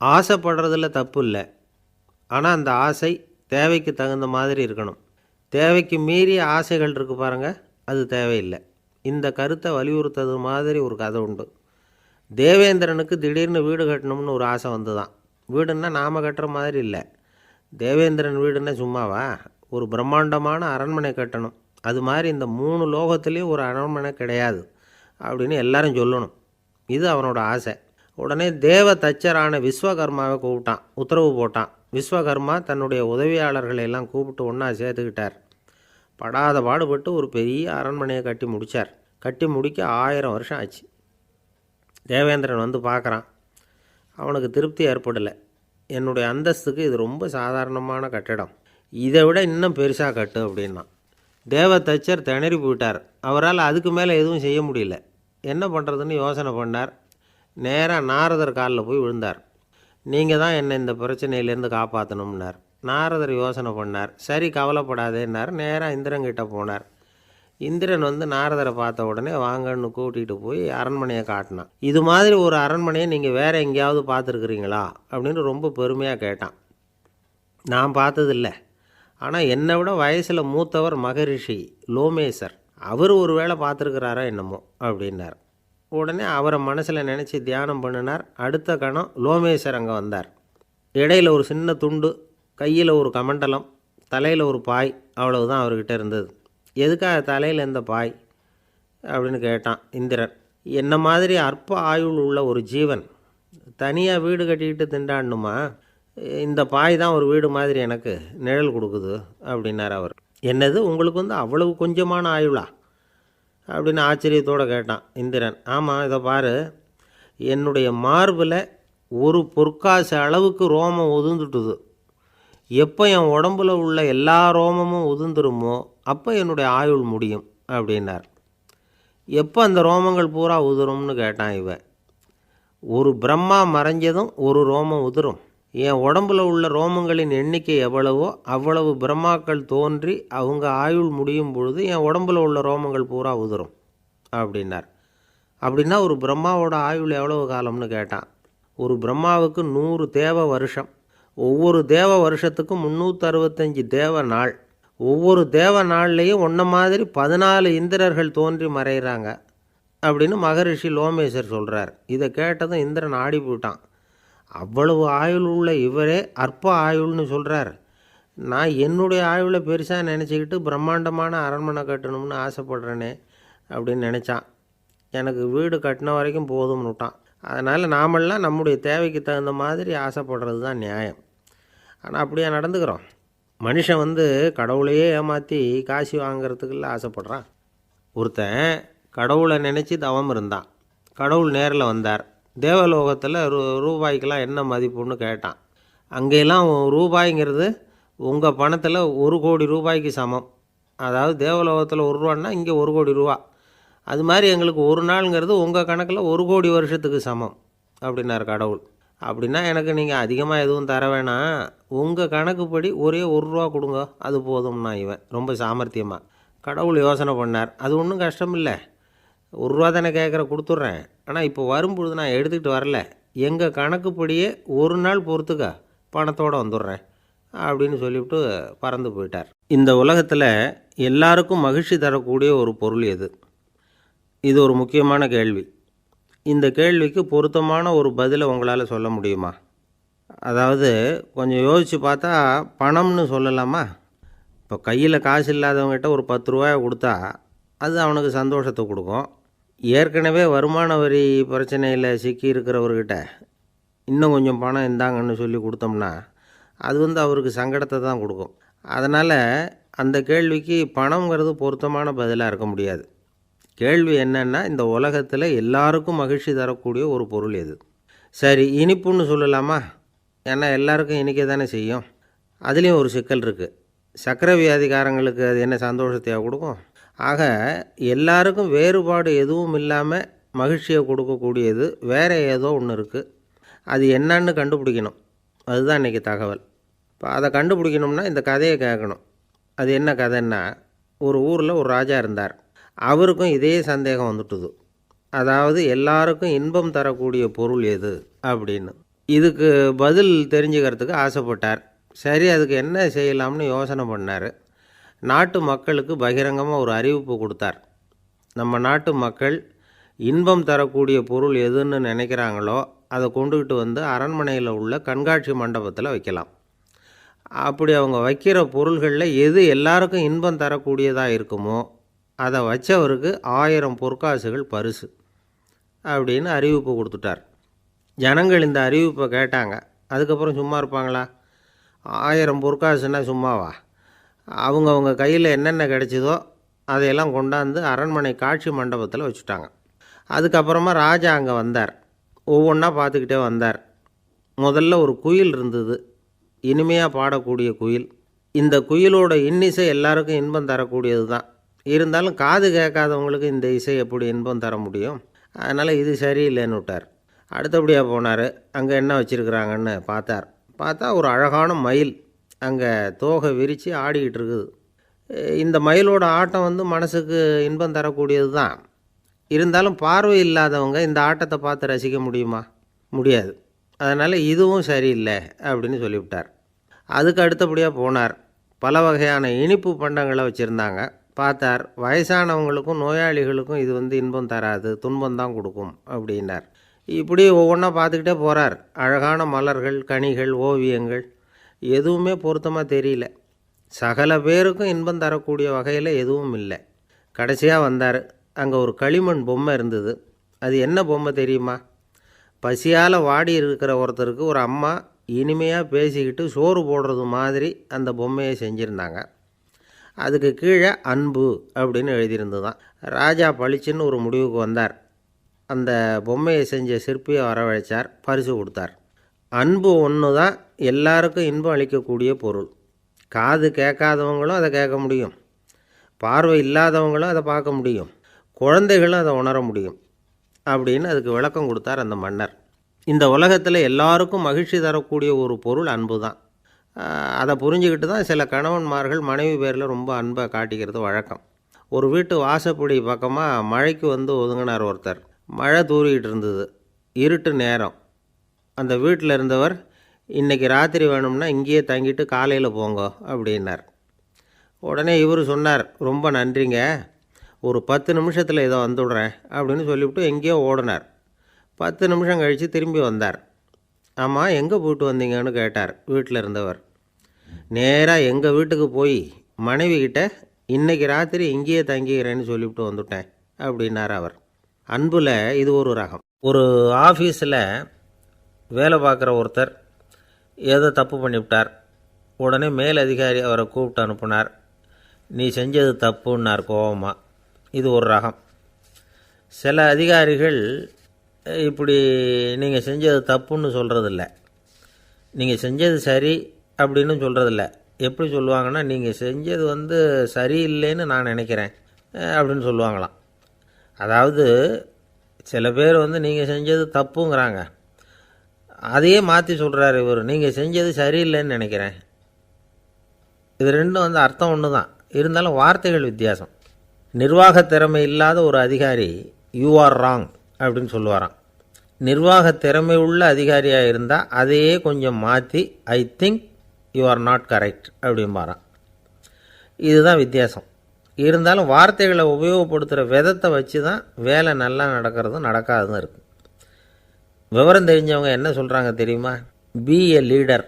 ஆசைப்படுறதில் தப்பு இல்லை. ஆனால் அந்த ஆசை தேவைக்கு தகுந்த மாதிரி இருக்கணும். தேவைக்கு மீறிய ஆசைகள் இருக்குது பாருங்கள், அது தேவையில்லை. இந்த கருத்தை வலியுறுத்தது மாதிரி ஒரு கதை உண்டு. தேவேந்திரனுக்கு திடீர்னு வீடு கட்டணும்னு ஒரு ஆசை வந்து தான். வீடுன்னா நாம் கட்டுற மாதிரி இல்லை. தேவேந்திரன் வீடுன்னா சும்மாவா? ஒரு பிரம்மாண்டமான அரண்மனை கட்டணும். அது மாதிரி இந்த 3 லோகத்துலேயும் ஒரு அரண்மனை கிடையாது அப்படின்னு எல்லாரும் சொல்லணும். இது அவனோட ஆசை. உடனே தேவ தச்சரான விஸ்வகர்மாவை கூப்பிட்டான், உத்தரவு போட்டான். விஸ்வகர்மா தன்னுடைய உதவியாளர்களை எல்லாம் கூப்பிட்டு ஒன்றா சேர்த்துக்கிட்டார். படாத பாடுபட்டு ஒரு பெரிய அரண்மனையை கட்டி முடித்தார். கட்டி முடிக்க 1000 வருஷம் ஆச்சு. தேவேந்திரன் வந்து பார்க்குறான். அவனுக்கு திருப்தி ஏற்படலை. என்னுடைய அந்தஸ்துக்கு இது ரொம்ப சாதாரணமான கட்டிடம், இதை விட இன்னும் பெருசாக கட்டு அப்படின்னா. தேவ தச்சர் திணறி போயிட்டார். அவரால் அதுக்கு மேலே எதுவும் செய்ய முடியல. என்ன பண்ணுறதுன்னு யோசனை பண்ணார். நேராக நாரதர் காலில் போய் விழுந்தார். நீங்கள் தான் என்னை இந்த பிரச்சனையிலேருந்து காப்பாற்றணும்னார். நாரதர் யோசனை பண்ணார். சரி, கவலைப்படாதேன்னார். நேராக இந்திரன்கிட்ட போனார். இந்திரன் வந்து நாரதரை பார்த்த உடனே வாங்கன்னு கூட்டிகிட்டு போய் அரண்மனையை காட்டினான். இது மாதிரி ஒரு அரண்மனையை நீங்கள் வேறு எங்கேயாவது பார்த்துருக்குறீங்களா அப்படின்னு ரொம்ப பெருமையாக கேட்டான். நான் பார்த்ததில்லை, ஆனால் என்னை விட வயசில் மூத்தவர் மகரிஷி லோமேசர், அவர் ஒரு வேளை பார்த்துருக்கிறாரோ என்னமோ அப்படின்னார். உடனே அவரை மனசில் நினச்சி தியானம் பண்ணினார். அடுத்த கணம் லோமேசர் அங்கே வந்தார். இடையில் ஒரு சின்ன துண்டு, கையில் ஒரு கமண்டலம், தலையில் ஒரு பாய், அவ்வளவுதான் அவர்கிட்ட இருந்தது. எதுக்காக தலையில் எந்த பாய் அப்படின்னு கேட்டான் இந்திரன். என்ன மாதிரி அற்ப ஆயுள் உள்ள ஒரு ஜீவன் தனியாக வீடு கட்டிக்கிட்டு திண்டாடணுமா? இந்த பாய் தான் ஒரு வீடு மாதிரி எனக்கு நிழல் கொடுக்குது அப்படின்னார் அவர். என்னது, உங்களுக்கு வந்து அவ்வளவு கொஞ்சமான ஆயுளா அப்படின்னு ஆச்சரியத்தோடு கேட்டான் இந்திரன். ஆமாம், இதை பாரு, என்னுடைய மார்பில் ஒரு பொற்காசு அளவுக்கு ரோமம் உதிர்ந்துட்டுது. எப்போ என் உடம்புல உள்ள எல்லா ரோமமும் உதிர்ந்துருமோ அப்போ என்னுடைய ஆயுள் முடியும் அப்படின்னார். எப்போ அந்த ரோமங்கள் பூரா உதிரும்னு கேட்டான் இவன். ஒரு பிரம்மா மறைஞ்சதும் ஒரு ரோமம் உதிரும். என் உடம்புல உள்ள ரோமங்களின் எண்ணிக்கை எவ்வளவோ அவ்வளவு பிரம்மாக்கள் தோன்றி அவங்க ஆயுள் முடியும் பொழுது என் உடம்புல உள்ள ரோமங்கள் பூரா உதிரும் அப்படின்னார். அப்படின்னா ஒரு பிரம்மாவோட ஆயுள் எவ்வளவு காலம்னு கேட்டான். ஒரு பிரம்மாவுக்கு 100 தேவ வருஷம். ஒவ்வொரு தேவ வருஷத்துக்கும் 365 தேவ நாள். ஒவ்வொரு தேவ நாள்லேயும் ஒன்றை மாதிரி 14 இந்திரர்கள் தோன்றி மறைகிறாங்க அப்படின்னு மகரிஷி லோமேசர் சொல்கிறார். இதை கேட்டதும் இந்திரன் ஆடி போயிட்டான். அவ்வளவு ஆயுள் உள்ள இவரே அற்ப ஆயுள்னு சொல்கிறார். நான் என்னுடைய ஆயுளை பெருசாக நினச்சிக்கிட்டு பிரம்மாண்டமான அரண்மனை கட்டணும்னு ஆசைப்படுறேனே அப்படின்னு நினச்சான். எனக்கு வீடு கட்டின வரைக்கும் போதும்னு விட்டான். அதனால் நாமெல்லாம் நம்முடைய தேவைக்கு தகுந்த மாதிரி ஆசைப்படுறது தான் நியாயம். ஆனால் அப்படியே நடந்துக்கிறோம். மனுஷன் வந்து கடவுளையே ஏமாற்றி காசு வாங்கிறதுக்குள்ள ஆசைப்படுறான். ஒருத்தன் கடவுளை நினச்சி தவம் இருந்தான். கடவுள் நேரில் வந்தார். தேவலோகத்தில் ரூபாய்க்கெல்லாம் என்ன மதிப்புன்னு கேட்டான். அங்கெல்லாம் ரூபாய்ங்கிறது உங்கள் பணத்தில் 1 கோடி ரூபாய்க்கு சமம். அதாவது தேவலோகத்தில் 1 ரூபான்னா இங்கே 1 கோடி ரூபா. அது மாதிரி எங்களுக்கு ஒரு நாளுங்கிறது உங்கள் கணக்கில் 1 கோடி வருஷத்துக்கு சமம் அப்படின்னார் கடவுள். அப்படின்னா எனக்கு நீங்கள் அதிகமாக எதுவும் தர வேணாம், உங்கள் கணக்குப்படி ஒரே 1 ரூபா கொடுங்க, அது போதும்னா இவன் ரொம்ப சாமர்த்தியமாக. கடவுள் யோசனை பண்ணார். அது ஒன்றும் கஷ்டம் இல்லை, 1 ரூபா தானே கேட்குற, கொடுத்துட்றேன். ஆனால் இப்போ வரும்பொழுது நான் எடுத்துக்கிட்டு வரல, எங்கள் கணக்குப்படியே 1 நாள் பொறுத்துக்க பணத்தோடு வந்துடுறேன் அப்படின்னு சொல்லிவிட்டு பறந்து போயிட்டார். இந்த உலகத்தில் எல்லாருக்கும் மகிழ்ச்சி தரக்கூடிய ஒரு பொருள் எது? இது ஒரு முக்கியமான கேள்வி. இந்த கேள்விக்கு பொருத்தமான ஒரு பதிலை உங்களால் சொல்ல முடியுமா? அதாவது கொஞ்சம் யோசித்து பார்த்தா பணம்னு சொல்லலாமா? இப்போ கையில் காசு இல்லாதவங்ககிட்ட ஒரு 10 ரூபாயை கொடுத்தா அது அவனுக்கு சந்தோஷத்தை கொடுக்கும். ஏற்கனவே வருமான வரி பிரச்சனையில் சிக்கி இருக்கிறவர்கிட்ட இன்னும் கொஞ்சம் பணம் இந்தாங்கன்னு சொல்லி கொடுத்தோம்னா அது வந்து அவருக்கு சங்கடத்தை தான் கொடுக்கும். அதனால் அந்த கேள்விக்கு பணங்கிறது பொருத்தமான பதிலாக இருக்க முடியாது. கேள்வி என்னென்னா, இந்த உலகத்தில் எல்லாருக்கும் மகிழ்ச்சி தரக்கூடிய ஒரு பொருள் எது? சரி, இனிப்புன்னு சொல்லலாமா? ஏன்னா எல்லாருக்கும் இனிக்க தானே செய்யும். அதுலேயும் ஒரு சிக்கல் இருக்குது. சர்க்கரை வியாதிக்காரங்களுக்கு அது என்ன சந்தோஷத்தையாக கொடுக்கும்? ஆக எல்லாருக்கும் வேறுபாடு எதுவும் இல்லாமல் மகிழ்ச்சியை கொடுக்கக்கூடியது வேறு ஏதோ ஒன்று இருக்குது. அது என்னன்னு கண்டுபிடிக்கணும். அதுதான் இன்றைக்கி தகவல். இப்போ அதை கண்டுபிடிக்கணும்னா இந்த கதையை கேட்கணும். அது என்ன கதைன்னா, ஒரு ஊரில் ஒரு ராஜா இருந்தார். அவருக்கும் இதே சந்தேகம் வந்துட்டுது. அதாவது எல்லாருக்கும் இன்பம் தரக்கூடிய பொருள் எது அப்படின்னு. இதுக்கு பதில் தெரிஞ்சுக்கிறதுக்கு ஆசைப்பட்டார். சரி, அதுக்கு என்ன செய்யலாம்னு யோசனை பண்ணார். நாட்டு மக்களுக்கு பகிரங்கமாக ஒரு அறிவிப்பு கொடுத்தார். நம்ம நாட்டு மக்கள் இன்பம் தரக்கூடிய பொருள் எதுன்னு நினைக்கிறாங்களோ அதை கொண்டுக்கிட்டு வந்து அரண்மனையில் உள்ள கண்காட்சி மண்டபத்தில் வைக்கலாம். அப்படி அவங்க வைக்கிற பொருள்களில் எது எல்லாருக்கும் இன்பம் தரக்கூடியதாக இருக்குமோ அதை வச்சவருக்கு 1000 பொற்காசுகள் பரிசு அப்படின்னு அறிவிப்பு கொடுத்துட்டார். ஜனங்கள் இந்த அறிவிப்பை கேட்டாங்க. அதுக்கப்புறம் சும்மா இருப்பாங்களா? 1000 பொற்காசுன்னா சும்மாவா? அவங்கவுங்க கையில் என்னென்ன கிடைச்சதோ அதையெல்லாம் கொண்டாந்து அரண்மனை காட்சி மண்டபத்தில் வச்சுட்டாங்க. அதுக்கப்புறமா ராஜா அங்கே வந்தார். ஒவ்வொன்றா பார்த்துக்கிட்டே வந்தார். முதல்ல ஒரு குயில் இருந்தது, இனிமையாக பாடக்கூடிய குயில். இந்த குயிலோட இன்னிசை எல்லாருக்கும் இன்பம் தரக்கூடியது தான். இருந்தாலும் காது கேட்காதவங்களுக்கு இந்த இசை எப்படி இன்பம் தர முடியும்? அதனால் இது சரியில்லைன்னு விட்டார். அடுத்தபடியாக போனார். அங்கே என்ன வச்சுருக்குறாங்கன்னு பார்த்தா ஒரு அழகான மயில் அங்கே தோகை விரித்து ஆடிக்கிட்டு இருக்குது. இந்த மயிலோட ஆட்டம் மனசுக்கு இன்பம் தரக்கூடியது தான். இருந்தாலும் பார்வை இல்லாதவங்க இந்த ஆட்டத்தை பார்த்து ரசிக்க முடியுமா? முடியாது. அதனால் இதுவும் சரியில்லை அப்படின்னு சொல்லிவிட்டார். அதுக்கு அடுத்தபடியாக போனார். பல வகையான இனிப்பு பண்டங்களை வச்சுருந்தாங்க. பார்த்தார், வயசானவங்களுக்கும் நோயாளிகளுக்கும் இது இன்பம் தராது, துன்பம்தான் கொடுக்கும் அப்படின்னார். இப்படி ஒவ்வொன்றா பார்த்துக்கிட்டே போகிறார். அழகான மலர்கள், கனிகள், ஓவியங்கள் எதுவுமே பொருத்தமாக தெரியல. சகல பேருக்கும் இன்பம் தரக்கூடிய வகையில் எதுவும் இல்லை. கடைசியாக வந்தார். அங்கே ஒரு களிமண் பொம்மை இருந்தது. அது என்ன பொம்மை தெரியுமா? பசியால் வாடி இருக்கிற ஒருத்தருக்கு ஒரு அம்மா இனிமையாக பேசிக்கிட்டு சோறு போடுறது மாதிரி அந்த பொம்மையை செஞ்சுருந்தாங்க. அதுக்கு கீழே அன்பு அப்படின்னு எழுதியிருந்து தான். ராஜா பளிச்சுன்னு ஒரு முடிவுக்கு வந்தார். அந்த பொம்மையை செஞ்ச சிற்பியை வரவழைச்சார், பரிசு கொடுத்தார். அன்பு ஒன்று தான் எல்லாருக்கும் இன்பம் அளிக்கக்கூடிய பொருள். காது கேட்காதவங்களும் அதை கேட்க முடியும், பார்வை இல்லாதவங்களும் அதை பார்க்க முடியும், குழந்தைகளும் அதை உணர முடியும் அப்படின்னு அதுக்கு விளக்கம் கொடுத்தார் அந்த மன்னர். இந்த உலகத்தில் எல்லாருக்கும் மகிழ்ச்சி தரக்கூடிய ஒரு பொருள் அன்பு தான். அதை புரிஞ்சுக்கிட்டு தான் சில கணவன்மார்கள் மனைவி பேரில் ரொம்ப அன்பை காட்டிக்கிறது வழக்கம். ஒரு வீட்டு வாசப்படி பக்கமாக மழைக்கு ஒதுங்கினார் ஒருத்தர். மழை தூரிக்கிட்டு இருந்தது, இருட்டு நேரம். அந்த வீட்டில் இருந்தவர், இன்றைக்கி ராத்திரி வேணும்னா இங்கேயே தங்கிட்டு காலையில் போங்க அப்படின்னார். உடனே இவர் சொன்னார், ரொம்ப நன்றிங்க, ஒரு 10 நிமிஷத்தில் ஏதோ வந்துவிடுறேன் அப்படின்னு சொல்லிவிட்டு எங்கேயோ ஓடினார். 10 நிமிஷம் கழித்து திரும்பி வந்தார். ஆமாம், எங்கே போயிட்டு வந்தீங்கன்னு கேட்டார் வீட்டில் இருந்தவர். நேராக எங்கள் வீட்டுக்கு போய் மனைவிக்கிட்ட இன்றைக்கி ராத்திரி இங்கேயே தங்கிக்கிறேன்னு சொல்லிவிட்டு வந்துவிட்டேன் அப்படின்னார் அவர். அன்பில் இது ஒரு ரகம். ஒரு ஆஃபீஸில் வேலை பார்க்குற ஒருத்தர் ஏதோ தப்பு பண்ணிவிட்டார். உடனே மேலதிகாரி அவரை கூப்பிட்டு அனுப்புனார். நீ செஞ்சது தப்புன்னார் கோபமாக. இது ஒரு ரகம். சில அதிகாரிகள் இப்படி நீங்கள் செஞ்சது தப்புன்னு சொல்கிறதில்ல, நீங்கள் செஞ்சது சரி அப்படின்னு சொல்கிறதில்ல. எப்படி சொல்லுவாங்கன்னா, நீங்கள் செஞ்சது சரியில்லைன்னு நான் நினைக்கிறேன் அப்படின்னு சொல்லுவாங்களாம். அதாவது சில பேர் நீங்கள் செஞ்சது தப்புங்கிறாங்க, அதையே மாற்றி சொல்கிறார் இவர், நீங்கள் செஞ்சது சரியில்லைன்னு நினைக்கிறேன். இது ரெண்டும் அர்த்தம் ஒன்று தான், இருந்தாலும் வார்த்தைகள் வித்தியாசம். நிர்வாக திறமை இல்லாத ஒரு அதிகாரி யூ ஆர் ராங் அப்படின்னு சொல்லுவாராம். நிர்வாக திறமை உள்ள அதிகாரியாக இருந்தால் அதையே கொஞ்சம் மாற்றி I think you are not correct அப்படிம்பாரான். இதுதான் வித்தியாசம். இருந்தாலும் வார்த்தைகளை உபயோகப்படுத்துகிற விதத்தை வச்சு தான் வேலை நல்லா நடக்கிறதும் நடக்காததும் இருக்குது. விவரம் தெரிஞ்சவங்க என்ன சொல்கிறாங்க தெரியுமா? Be a leader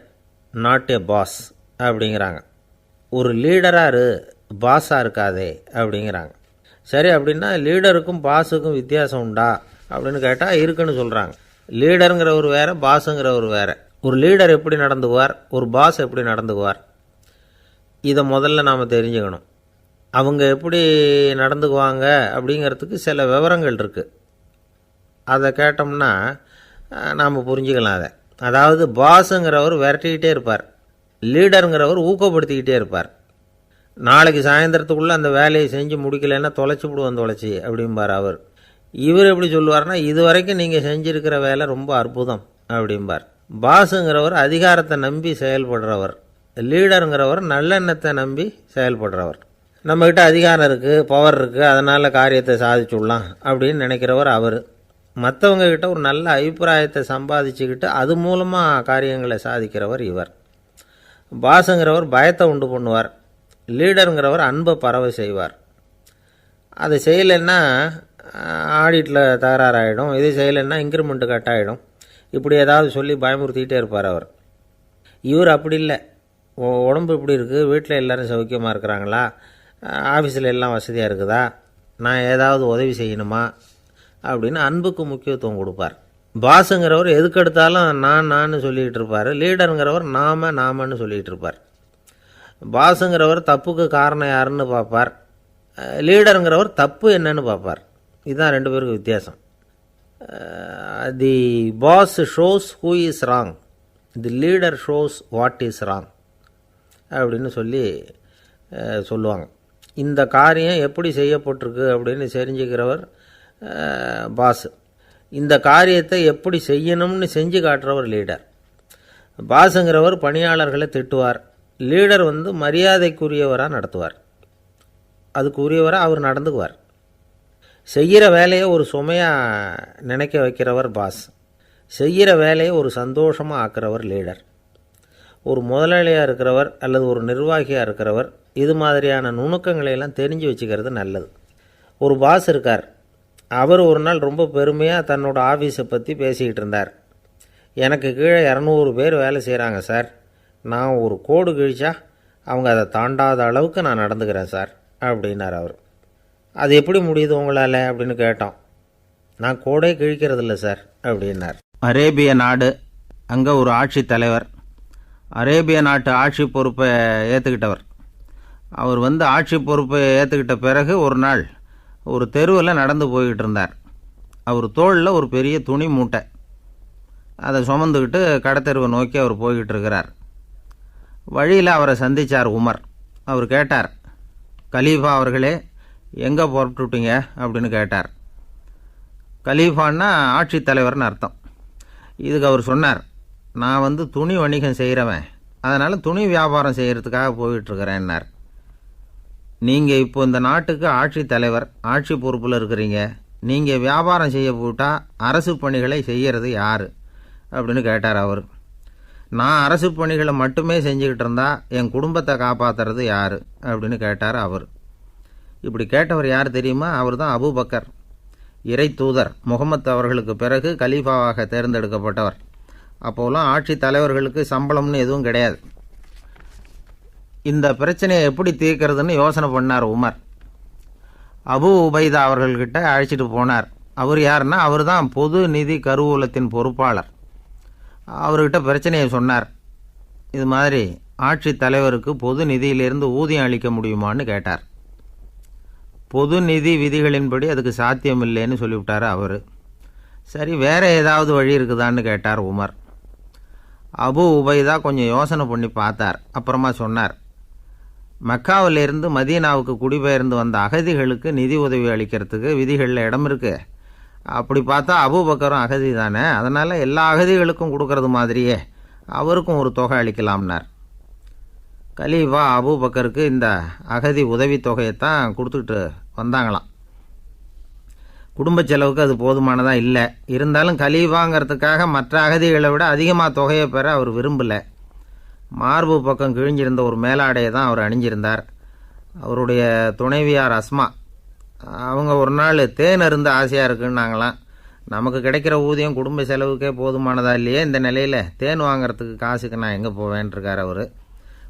not a boss அப்படிங்கிறாங்க. ஒரு லீடராக பாஸாக இருக்காதே அப்படிங்கிறாங்க. சரி, அப்படின்னா லீடருக்கும் பாஸுக்கும் வித்தியாசம் உண்டா அப்படின்னு கேட்டால் இருக்குன்னு சொல்கிறாங்க. லீடருங்கிறவர் வேறு, பாஸுங்கிறவர் வேறு. ஒரு லீடர் எப்படி நடந்துக்குவார், ஒரு பாஸ் எப்படி நடந்துக்குவார், இதை முதல்ல நாம் தெரிஞ்சுக்கணும். அவங்க எப்படி நடந்துக்குவாங்க அப்படிங்கிறதுக்கு சில விவரங்கள் இருக்குது. அதை கேட்டோம்னா நாம் புரிஞ்சுக்கலாம் அதை. அதாவது பாஸுங்கிறவர் விரட்டிக்கிட்டே இருப்பார், லீடருங்கிறவர் ஊக்கப்படுத்திக்கிட்டே இருப்பார். நாளைக்கு சாயந்தரத்துக்குள்ளே அந்த வேலையை செஞ்சு முடிக்கலைன்னா தொலைச்சி விடுவோம் தொலைச்சி அப்படிம்பார் அவர். இவர் எப்படி சொல்லுவார்னா, இது வரைக்கும் நீங்கள் செஞ்சுருக்கிற வேலை ரொம்ப அற்புதம் அப்படிம்பார். பாஸுங்கிறவர் அதிகாரத்தை நம்பி செயல்படுறவர், லீடருங்கிறவர் நல்லெண்ணத்தை நம்பி செயல்படுறவர். நம்மக்கிட்ட அதிகாரம் இருக்குது, பவர் இருக்குது, அதனால் காரியத்தை சாதிச்சுடலாம் அப்படின்னு நினைக்கிறவர் அவர். மற்றவங்க கிட்ட ஒரு நல்ல அபிப்பிராயத்தை சம்பாதிச்சுக்கிட்டு அது மூலமாக காரியங்களை சாதிக்கிறவர் இவர். பாஸுங்கிறவர் பயத்தை உண்டு பண்ணுவார், லீடருங்கிறவர் அன்பை பரவ செய்வார். அதை செய்யலைன்னா ஆடிட்டில் தகராறாயிடும், இது செய்யலைன்னா இன்க்ரிமெண்ட்டு கட் ஆகிடும், இப்படி ஏதாவது சொல்லி பயமுறுத்திக்கிட்டே இருப்பார் அவர். இவர் அப்படி இல்லை. உடம்பு இப்படி இருக்குது, வீட்டில் எல்லோரும் சௌக்கியமாக இருக்கிறாங்களா, ஆஃபீஸில் எல்லாம் வசதியாக இருக்குதா, நான் ஏதாவது உதவி செய்யணுமா அப்படின்னு அன்புக்கு முக்கியத்துவம் கொடுப்பார். பாஸுங்கிறவர் எதுக்கெடுத்தாலும் நான் சொல்லிகிட்டு இருப்பார், லீடருங்கிறவர் நாமன்னு சொல்லிகிட்டு இருப்பார். பாஸுங்கிறவர் தப்புக்கு காரணம் யாருன்னு பார்ப்பார், லீடருங்கிறவர் தப்பு என்னன்னு பார்ப்பார். இதுதான் ரெண்டு பேருக்கு வித்தியாசம். The boss shows who is wrong, the leader shows what is wrong அப்படின்னு சொல்லுவாங்க. இந்த காரியம் எப்படி செய்யப்பட்டிருக்கு அப்படின்னு தெரிஞ்சுக்கிறவர் பாஸ். இந்த காரியத்தை எப்படி செய்யணும்னு செஞ்சு காட்டுறவர் லீடர். பாஸுங்கிறவர் பணியாளர்களை திட்டுவார், லீடர் மரியாதைக்குரியவராக நடத்துவார், அதுக்குரியவராக அவர் நடந்துக்குவார். செய்கிற வேலையை ஒரு சுமையாக நினைக்க வைக்கிறவர் பாஸ், செய்கிற வேலையை ஒரு சந்தோஷமாக ஆக்கிறவர் லீடர். ஒரு முதலாளியாக இருக்கிறவர் அல்லது ஒரு நிர்வாகியாக இருக்கிறவர் இது மாதிரியான நுணுக்கங்களையெல்லாம் தெரிஞ்சு வச்சுக்கிறது நல்லது. ஒரு பாஸ் இருக்கார், அவர் ஒரு நாள் ரொம்ப பெருமையாக தன்னோட ஆஃபீஸை பற்றி பேசிக்கிட்டு இருந்தார். எனக்கு கீழே 200 பேர் வேலை செய்கிறாங்க சார், நான் ஒரு கோடு கிழிச்சா அவங்க அதை தாண்டாத அளவுக்கு நான் நடந்துக்கிறேன் சார் அப்படின்னார் அவர். அது எப்படி முடியுது உங்களால் அப்படின்னு கேட்டோம். நான் கோடே கிழிக்கிறதில்ல சார் அப்படின்னார். அரேபிய நாடு, அங்கே ஒரு ஆட்சி தலைவர், அரேபிய நாட்டு ஆட்சி பொறுப்பை ஏற்றுக்கிட்டவர். அவர் ஆட்சி பொறுப்பை ஏற்றுக்கிட்ட பிறகு ஒரு நாள் ஒரு தெருவில் நடந்து போய்கிட்டு இருந்தார். அவர் தோளில் ஒரு பெரிய துணி மூட்டை, அதை சுமந்துக்கிட்டு கடத்தெருவை நோக்கி அவர் போய்கிட்டு இருக்கிறார். வழியில் அவரை சந்தித்தார் உமர். அவர் கேட்டார், கலீஃபா அவர்களே, எங்கே புறப்பட்டுட்டீங்க அப்படின்னு கேட்டார். கலீஃபான்னா ஆட்சித்தலைவர்னு அர்த்தம். இதுக்கு அவர் சொன்னார், நான் துணி வணிகம் செய்கிறவன், அதனால் துணி வியாபாரம் செய்கிறதுக்காக போயிட்டுருக்கிறேன்னார். நீங்கள் இப்போ இந்த நாட்டுக்கு ஆட்சி தலைவர், ஆட்சி பொறுப்பில் இருக்கிறீங்க, நீங்கள் வியாபாரம் செய்ய போட்டால் அரசு பணிகளை செய்கிறது யார் அப்படின்னு கேட்டார் அவர். நான் அரசு பணிகளை மட்டுமே செஞ்சுக்கிட்டு இருந்தால் என் குடும்பத்தை காப்பாற்றுறது யார் அப்படின்னு கேட்டார் அவர். இப்படி கேட்டவர் யார் தெரியுமா? அவர் தான் அபூபக்கர், இறை தூதர் முகமது அவர்களுக்கு பிறகு கலீஃபாவாக தேர்ந்தெடுக்கப்பட்டவர். அப்போலாம் ஆட்சி தலைவர்களுக்கு சம்பளம்னு எதுவும் கிடையாது. இந்த பிரச்சனையை எப்படி தீர்க்கிறதுன்னு யோசனை பண்ணார் உமர். அபு உபைதா அவர்கள்கிட்ட அழைச்சிட்டு போனார். அவர் யாருன்னா, அவர் தான் பொது நிதி கருவூலத்தின் பொறுப்பாளர். அவர்கிட்ட பிரச்சனையை சொன்னார். இது மாதிரி ஆட்சி தலைவருக்கு பொது நிதியிலிருந்து ஊதியம் அளிக்க முடியுமான்னு கேட்டார். பொது நிதி விதிகளின்படி அதுக்கு சாத்தியம் இல்லைன்னு சொல்லிவிட்டார் அவர். சரி, வேறு ஏதாவது வழி இருக்குதான்னு கேட்டார் உமர். அபு உபைதா கொஞ்சம் யோசனை பண்ணி பார்த்தார். அப்புறமா சொன்னார், மக்காவிலிருந்து மதீனாவுக்கு குடிபெயர்ந்து வந்த அகதிகளுக்கு நிதி உதவி அளிக்கிறதுக்கு விதிகளில் இடம் இருக்குது. அப்படி பார்த்தா அபூபக்கரும் அகதி தானே, அதனால் எல்லா அகதிகளுக்கும் கொடுக்கறது மாதிரியே அவருக்கும் ஒரு தொகை அளிக்கலாம்னார். கலீஃபா அபூபக்கருக்கு இந்த அகதி உதவித்தொகையைத்தான் கொடுத்துட்டு வந்தாங்களாம். குடும்ப செலவுக்கு அது போதுமானதாக இல்லை. இருந்தாலும் கலீஃபாங்கிறதுக்காக மற்ற அகதிகளை விட அதிகமாக தொகையை பெற அவர் விரும்பலை. மார்பு பக்கம் கிழிஞ்சிருந்த ஒரு மேலாடையை தான் அவர் அணிஞ்சிருந்தார். அவருடைய துணைவியார் அஸ்மா, அவங்க ஒரு நாள் தேன் அருந்த ஆசையாக இருக்குன்னாங்களாம். நமக்கு கிடைக்கிற ஊதியம் குடும்ப செலவுக்கே போதுமானதா இல்லையே, இந்த நிலையில் தேன் வாங்கிறதுக்கு காசுக்கு நான் எங்கே போவேன்ருக்கார் அவர்.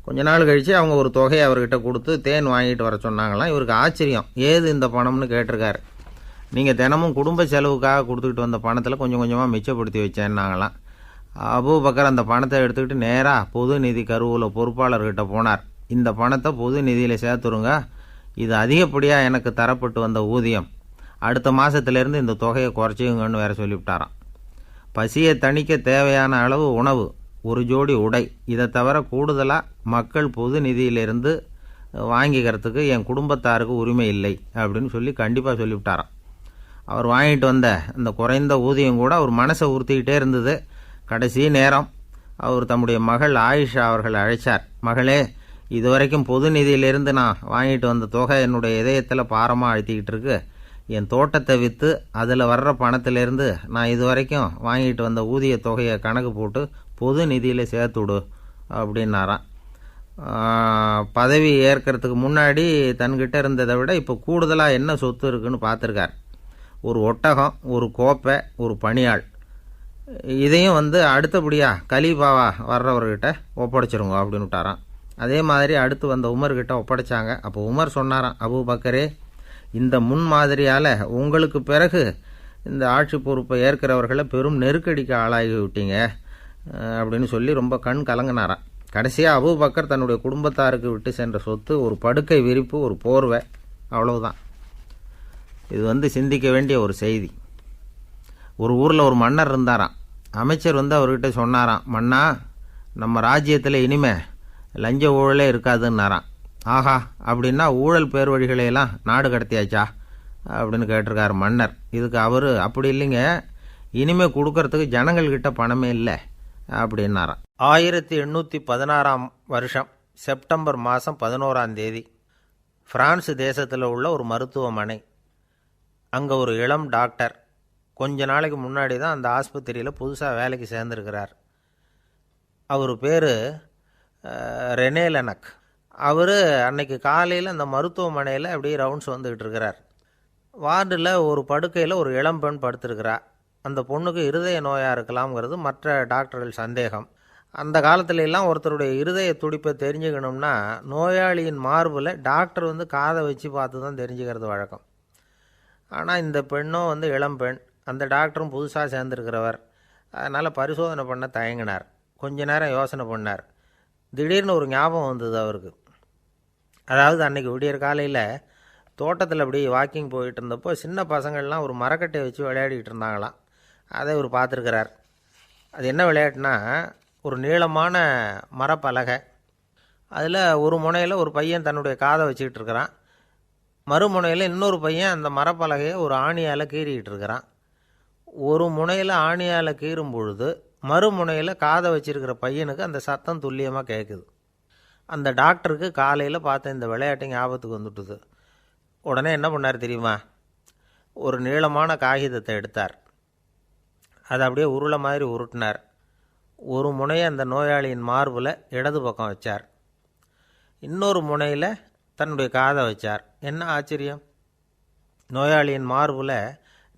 கொஞ்ச நாள் கழித்து அவங்க ஒரு தொகையை அவர்கிட்ட கொடுத்து தேன் வாங்கிட்டு வர சொன்னாங்களாம். இவருக்கு ஆச்சரியம், ஏது இந்த பணம்னு கேட்டிருக்காரு. நீங்கள் தினமும் குடும்ப செலவுக்காக கொடுத்துக்கிட்டு வந்த பணத்தில் கொஞ்சம் கொஞ்சமாக மிச்சப்படுத்தி வச்சேன்னாங்களாம். அபூபக்கர் அந்த பணத்தை எடுத்துக்கிட்டு நேராக பொது நிதி கருவூல பொறுப்பாளர்கிட்ட போனார். இந்த பணத்தை பொது நிதியில் சேர்த்துருங்க, இது அதிகப்படியாக எனக்கு தரப்பட்டு வந்த ஊதியம், அடுத்த மாதத்துலேருந்து இந்த தொகையை குறைச்சிங்கன்னு வேறு சொல்லிவிட்டாராம். பசியை தணிக்க தேவையான அளவு உணவு, ஒரு ஜோடி உடை, இதை தவிர கூடுதலாக மக்கள் பொது நிதியிலிருந்து வாங்கிக்கிறதுக்கு என் குடும்பத்தாருக்கு உரிமை இல்லை அப்படின்னு சொல்லி கண்டிப்பாக சொல்லிவிட்டாராம். அவர் வாங்கிட்டு வந்த அந்த குறைந்த ஊதியம் கூட அவர் மனசை உறுத்திக்கிட்டே இருந்தது. கடைசி நேரம் அவர் தம்முடைய மகள் ஆயிஷா அவர்கள் அழைச்சார். மகளே, இதுவரைக்கும் பொது நிதியிலிருந்து நான் வாங்கிட்டு வந்த தொகை என்னுடைய இதயத்தில் பாரமாக அழுத்திக்கிட்டு இருக்கு, என் தோட்டத்தை விற்று அதில் வர்ற பணத்திலேருந்து நான் இது வரைக்கும் வாங்கிட்டு வந்த ஊதிய தொகையை கணக்கு போட்டு பொது நிதியில் சேர்த்துவிடு அப்படின்னாராம். பதவி ஏற்கிறதுக்கு முன்னாடி தன்கிட்ட இருந்ததை விட இப்போ கூடுதலாக என்ன சொத்து இருக்குன்னு பார்த்துருக்கார். ஒரு ஒட்டகம், ஒரு கோப்பை, ஒரு பணியாள். இதையும் அடுத்தபடியாக கலீஃபாவா வர்றவர்கிட்ட ஒப்படைச்சிருங்க அப்படின்னு விட்டாராம். அதே மாதிரி அடுத்து வந்த உமர்கிட்ட ஒப்படைச்சாங்க. அப்போ உமர் சொன்னாராம், அபூபக்கரே, இந்த முன்மாதிரியால் உங்களுக்கு பிறகு இந்த ஆட்சி பொறுப்பை ஏற்கிறவர்களை பெரும் நெருக்கடிக்கு ஆளாகி விட்டீங்க அப்படின்னு சொல்லி ரொம்ப கண் கலங்கினாராம். கடைசியாக அபூபக்கர் தன்னுடைய குடும்பத்தாருக்கு விட்டு சென்ற சொத்து ஒரு படுக்கை விரிப்பு, ஒரு போர்வை, அவ்வளவுதான். இது சிந்திக்க வேண்டிய ஒரு செய்தி. ஒரு ஊரில் ஒரு மன்னர் இருந்தாராம். அமைச்சர் அவர்கிட்ட சொன்னாராம், மன்னா, நம்ம ராஜ்யத்தில் இனிமே லஞ்ச ஊழலே இருக்காதுன்னாராம். ஆஹா, அப்படின்னா ஊழல் பேர் வழிகளையெல்லாம் நாடு கடத்தியாச்சா அப்படின்னு கேட்டிருக்காரு மன்னர். இதுக்கு அவர், அப்படி இல்லைங்க, இனிமே கொடுக்கறதுக்கு ஜனங்கள்கிட்ட பணமே இல்லை அப்படின்னாராம். 1816 வருஷம் செப்டம்பர் மாதம் 11ஆம் தேதி பிரான்ஸ் தேசத்தில் உள்ள ஒரு மருத்துவமனை. அங்கே ஒரு இளம் டாக்டர் கொஞ்ச நாளைக்கு முன்னாடி தான் அந்த ஆஸ்பத்திரியில் புதுசாக வேலைக்கு சேர்ந்துருக்கிறார். அவர் பேர் ரெனே லெனக். அவர் அன்னைக்கு காலையில் அந்த மருத்துவமனையில் அப்படியே ரவுண்ட்ஸ் வந்துக்கிட்டு இருக்கிறார். வார்டில் ஒரு படுக்கையில் ஒரு இளம்பெண் படுத்திருக்கிறார். அந்த பொண்ணுக்கு இருதய நோயாக இருக்கலாம்ங்கிறது மற்ற டாக்டர்கள் சந்தேகம். அந்த காலத்துல எல்லாம் ஒருத்தருடைய இருதய துடிப்பை தெரிஞ்சுக்கணும்னா நோயாளியின் மார்பில் டாக்டர் காதை வச்சு பார்த்து தான் தெரிஞ்சுக்கிறது வழக்கம். ஆனால் இந்த பெண்ணும் இளம்பெண், அந்த டாக்டரும் புதுசாக சேர்ந்துருக்கிறவர். அதனால் பரிசோதனை பண்ண தயங்கினார். கொஞ்ச நேரம் யோசனை பண்ணார். திடீர்னு ஒரு ஞாபகம் வந்தது அவருக்கு. அதாவது அன்றைக்கி விடியற் காலையில் தோட்டத்தில் அப்படி வாக்கிங் போயிட்டு இருந்தப்போ சின்ன பசங்கள்லாம் ஒரு மரக்கட்டையை வச்சு விளையாடிக்கிட்டு இருந்தாங்களாம். அதை இவர் பார்த்துருக்கிறார். அது என்ன விளையாட்டுனா, ஒரு நீளமான மரப்பலகை, அதில் ஒரு முனையில் ஒரு பையன் தன்னுடைய காதை வச்சுக்கிட்டு இருக்கிறான், மறுமுனையில் இன்னொரு பையன் அந்த மரப்பலகையை ஒரு ஆணியால் கீறிக்கிட்டு இருக்கிறான். ஒரு முனையில் ஆணியால் கீறும் பொழுது மறுமுனையில் காதை வச்சிருக்கிற பையனுக்கு அந்த சத்தம் துல்லியமாக கேட்குது. அந்த டாக்டருக்கு காலையில் பார்த்த இந்த விளையாட்டு ஞாபகத்துக்கு வந்துட்டுது. உடனே என்ன பண்ணார் தெரியுமா? ஒரு நீளமான காகிதத்தை எடுத்தார். அதை அப்படியே உருளை மாதிரி உருட்டினார். ஒரு முனையை அந்த நோயாளியின் மார்பில் இடது பக்கம் வச்சார், இன்னொரு முனையில் தன்னுடைய காதை வச்சார். என்ன ஆச்சரியம்! நோயாளியின் மார்பில்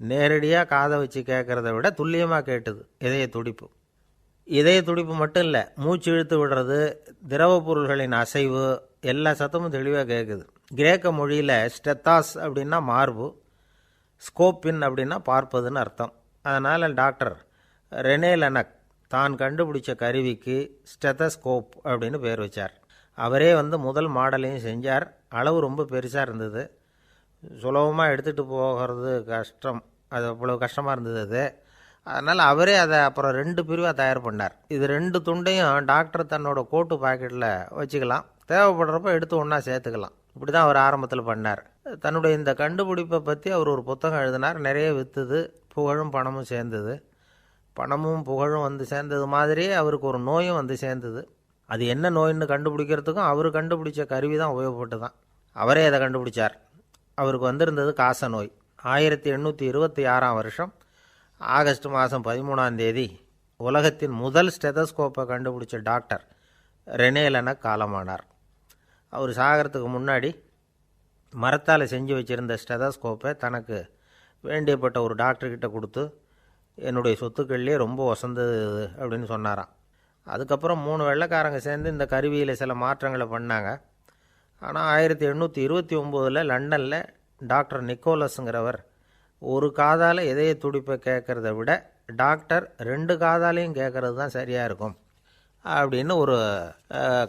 நேரடியாக காதை வச்சு கேட்குறத விட துல்லியமாக கேட்டுது இதய துடிப்பு. இதய துடிப்பு மட்டும் இல்லை, மூச்சு இழுத்து விடுறது, திரவ பொருள்களின் அசைவு, எல்லா சத்தமும் தெளிவாக கேட்குது. கிரேக்க மொழியில் ஸ்டெத்தாஸ் அப்படின்னா மார்பு, ஸ்கோப்பின் அப்படின்னா பார்ப்பதுன்னு அர்த்தம். அதனால் டாக்டர் ரெனே லெனக் தான் கண்டுபிடிச்ச கருவிக்கு ஸ்டெத்தஸ்கோப் அப்படின்னு பேர் வச்சார். அவரே முதல் மாடலையும் செஞ்சார். அளவு ரொம்ப பெருசாக இருந்தது, சுலபமாக எடுத்துகிட்டு போகிறது கஷ்டம், அது அவ்வளோ கஷ்டமாக இருந்தது அது. அதனால் அவரே அதை அப்புறம் 2 பிரிவாக தயார் பண்ணார். இது 2 துண்டையும் டாக்டர் தன்னோட கோட்டு பாக்கெட்டில் வச்சுக்கலாம், தேவைப்படுறப்ப எடுத்து ஒன்றா சேர்த்துக்கலாம். இப்படி தான் அவர் ஆரம்பத்தில் பண்ணார். தன்னுடைய இந்த கண்டுபிடிப்பை பற்றி அவர் ஒரு புத்தகம் எழுதினார். நிறைய விற்றுது, புகழும் பணமும் சேர்ந்தது. பணமும் புகழும் சேர்ந்தது மாதிரியே அவருக்கு ஒரு நோயும் சேர்ந்தது. அது என்ன நோயின்னு கண்டுபிடிக்கிறதுக்கும் அவர் கண்டுபிடிச்ச கருவி தான் உபயோகப்பட்டு தான். அவரே அதை கண்டுபிடிச்சார். அவருக்கு வந்திருந்தது காச நோய். 1826 வருஷம் ஆகஸ்ட் மாதம் 13ஆம் தேதி உலகத்தின் முதல் ஸ்டெதஸ்கோப்பை கண்டுபிடிச்ச டாக்டர் ரெனே லெனக் காலமானார். அவர் சாகிறதுக்கு முன்னாடி மரத்தால் செஞ்சு வச்சுருந்த ஸ்டெதஸ்கோப்பை தனக்கு வேண்டியப்பட்ட ஒரு டாக்டர்கிட்ட கொடுத்து, என்னுடைய சொத்துக்கள்லேயே ரொம்ப வசந்தது அப்படின்னு சொன்னாராம். அதுக்கப்புறம் 3 வெள்ளைக்காரங்க சேர்ந்து இந்த கருவியில் சில மாற்றங்களை பண்ணாங்க. ஆனால் 1829 லண்டனில் டாக்டர் நிக்கோலஸுங்கிறவர் ஒரு காதால் இதய துடிப்பை கேட்குறத விட டாக்டர் 2 காதாலையும் கேட்குறது தான் சரியாக இருக்கும் அப்படின்னு ஒரு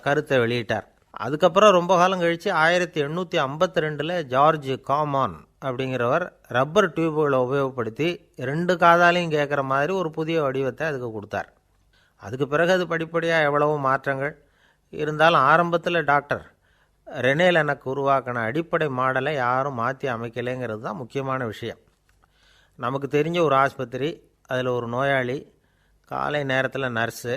கருத்தை வெளியிட்டார். அதுக்கப்புறம் ரொம்ப காலம் கழித்து 1852 ஜார்ஜ் காமான் அப்படிங்கிறவர் ரப்பர் டியூபுகளை உபயோகப்படுத்தி 2 காதாலையும் கேட்குற மாதிரி ஒரு புதிய வடிவத்தை அதுக்கு கொடுத்தார். அதுக்கு பிறகு அது படிப்படியாக எவ்வளவோ மாற்றங்கள் இருந்தாலும் ஆரம்பத்தில் டாக்டர் ரெனே லெனக் உருவாக்கின அடிப்படை மாடலை யாரும் மாற்றி அமைக்கலைங்கிறது தான் முக்கியமான விஷயம். நமக்கு தெரிஞ்ச ஒரு ஆஸ்பத்திரி, அதில் ஒரு நோயாளி, காலை நேரத்தில் நர்ஸு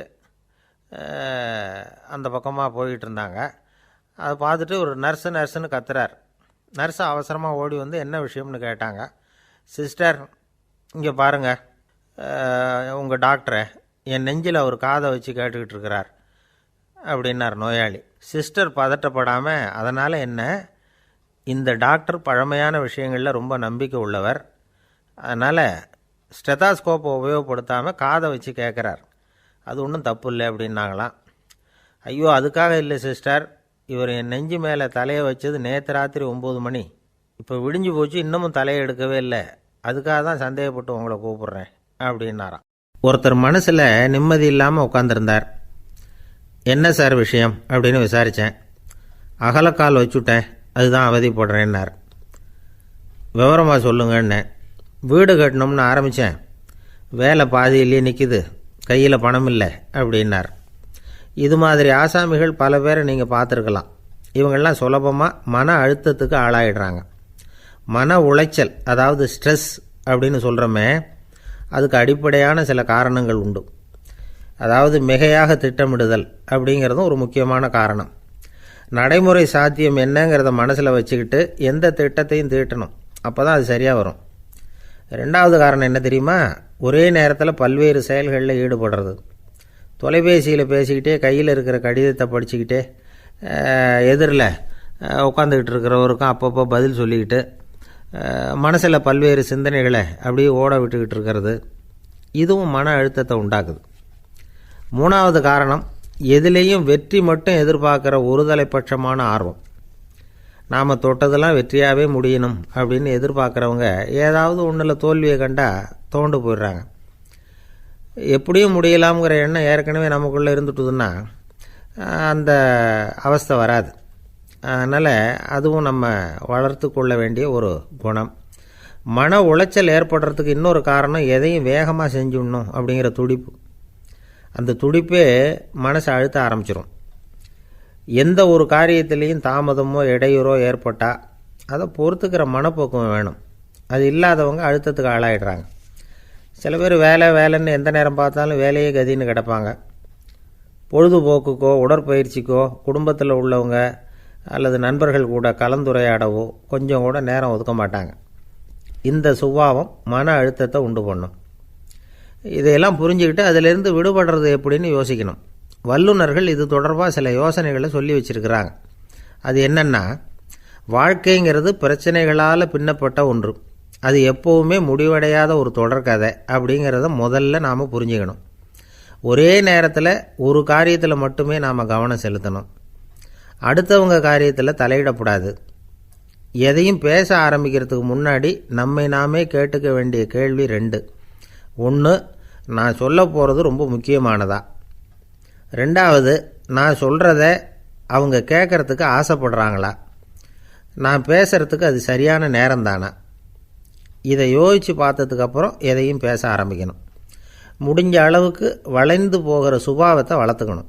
அந்த பக்கமாக போயிட்டு இருந்தாங்க. அதை பார்த்துட்டு ஒரு நர்ஸுன்னு கத்துறார். நர்ஸு அவசரமாக ஓடி வந்து என்ன விஷயம்னு கேட்டாங்க. சிஸ்டர், இங்கே பாருங்கள், உங்கள் டாக்டரை என் நெஞ்சில் அவர் காதை வச்சு கேட்டுக்கிட்டு இருக்கிறார் அப்படின்னார் நோயாளி. சிஸ்டர் பதட்டப்படாமல், அதனால் என்ன, இந்த டாக்டர் பழமையான விஷயங்களில் ரொம்ப நம்பிக்கை உள்ளவர், அதனால் ஸ்டெத்தாஸ்கோப்பை உபயோகப்படுத்தாமல் காதை வச்சு கேட்குறார், அது ஒன்றும் தப்பு இல்லை அப்படின்னாங்களாம். ஐயோ, அதுக்காக இல்லை சிஸ்டர், இவர் என் நெஞ்சு மேலே தலையை வச்சது நேற்று ராத்திரி 9 மணி, இப்போ விடிஞ்சு போச்சு, இன்னமும் தலையை எடுக்கவே இல்லை, அதுக்காக தான் சந்தேகப்பட்டு உங்களை கூப்பிட்றேன் அப்படின்னாராம். ஒருத்தர் மனசில் நிம்மதி இல்லாமல் உட்காந்துருந்தார். என்ன சார் விஷயம் அப்படின்னு விசாரித்தேன். அகலக்கால் வச்சுட்டேன், அதுதான் அவதிப்படுறேன்னார். விவரமாக சொல்லுங்கன்னு. வீடு கட்டணும்னு ஆரம்பித்தேன், வேலை பாதியிலேயே நிற்கிது, கையில் பணம் இல்லை அப்படின்னார். இது மாதிரி ஆசாமிகள் பல பேரை நீங்கள் பார்த்துருக்கலாம். இவங்கெல்லாம் சுலபமாக மன அழுத்தத்துக்கு ஆளாயிடுறாங்க. மன உளைச்சல், அதாவது ஸ்ட்ரெஸ் அப்படின்னு சொல்கிறோமே, அதுக்கு அடிப்படையான சில காரணங்கள் உண்டு. அதாவது மிகையாக திட்டமிடுதல் அப்படிங்கிறதும் ஒரு முக்கியமான காரணம். நடைமுறை சாத்தியம் என்னங்கிறத மனசில் வச்சுக்கிட்டு எந்த திட்டத்தையும் தீட்டணும், அப்போ தான் அது சரியாக வரும். ரெண்டாவது காரணம் என்ன தெரியுமா, ஒரே நேரத்தில் பல்வேறு செயல்களில் ஈடுபடுறது. தொலைபேசியில் பேசிக்கிட்டே கையில் இருக்கிற கடிதத்தை படிச்சுக்கிட்டே எதிரில் உட்காந்துக்கிட்டு இருக்கிறவருக்கும் அப்பப்போ பதில் சொல்லிக்கிட்டு மனசில் பல்வேறு சிந்தனைகளை அப்படியே ஓட விட்டுக்கிட்டு இருக்கிறது, இதுவும் மன அழுத்தத்தை உண்டாக்குது. மூணாவது காரணம், எதிலேயும் வெற்றி மட்டும் எதிர்பார்க்குற ஒருதலைப்பட்சமான ஆர்வம். நாம் தொட்டதெல்லாம் வெற்றியாகவே முடியணும் அப்படின்னு எதிர்பார்க்குறவங்க ஏதாவது ஒன்றில் தோல்வியை கண்டால் தோண்டு போயிடுறாங்க. எப்படியும் முடியலாம்ங்கிற எண்ணம் ஏற்கனவே நமக்குள்ளே இருந்துட்டுதுன்னா அந்த அவஸ்தை வராது. அதனால் அதுவும் நம்ம வளர்த்து கொள்ள வேண்டிய ஒரு குணம். மன உளைச்சல் ஏற்படுறதுக்கு இன்னொரு காரணம், எதையும் வேகமாக செஞ்சுடணும் அப்படிங்கிற துடிப்பு. அந்த துடிப்பே மனசை அழுத்த ஆரம்பிச்சிடும். எந்த ஒரு காரியத்திலையும் தாமதமோ இடையூறோ ஏற்பட்டால் அதை பொறுத்துக்கிற மனப்போக்கம் வேணும். அது இல்லாதவங்க அழுத்தத்துக்கு ஆளாயிடுறாங்க. சில பேர் வேலைன்னு எந்த நேரம் பார்த்தாலும் வேலையே கதின்னு கிடப்பாங்க. பொழுதுபோக்குக்கோ உடற்பயிற்சிக்கோ குடும்பத்தில் உள்ளவங்க அல்லது நண்பர்கள் கூட கலந்துரையாடவோ கொஞ்சம் கூட நேரம் ஒதுக்க மாட்டாங்க. இந்த சுபாவம் மன அழுத்தத்தை உண்டு பண்ணும். இதையெல்லாம் புரிஞ்சுக்கிட்டு அதிலிருந்து விடுபடுறது எப்படின்னு யோசிக்கணும். வல்லுநர்கள் இது தொடர்பாக சில யோசனைகளை சொல்லி வச்சுருக்கிறாங்க. அது என்னென்னா, வாழ்க்கைங்கிறது பிரச்சனைகளால் பின்னப்பட்ட ஒன்று, அது எப்போவுமே முடிவடையாத ஒரு தொடர்கதை அப்படிங்கிறத முதல்ல நாம் புரிஞ்சுக்கணும். ஒரே நேரத்தில் ஒரு காரியத்தில் மட்டுமே நாம் கவனம் செலுத்தணும். அடுத்தவங்க காரியத்தில் தலையிடக்கூடாது. எதையும் பேச ஆரம்பிக்கிறதுக்கு முன்னாடி நம்மை நாமே கேட்டுக்க வேண்டிய கேள்வி 2. 1, நான் சொல்ல போகிறது ரொம்ப முக்கியமானதா? 2வது, நான் சொல்கிறத அவங்க கேட்குறதுக்கு ஆசைப்படுறாங்களா? நான் பேசுகிறதுக்கு அது சரியான நேரம் தானா? இதை யோசித்து பார்த்ததுக்கப்புறம் எதையும் பேச ஆரம்பிக்கணும். முடிஞ்ச அளவுக்கு வளைந்து போகிற சுபாவத்தை வளர்த்துக்கணும்.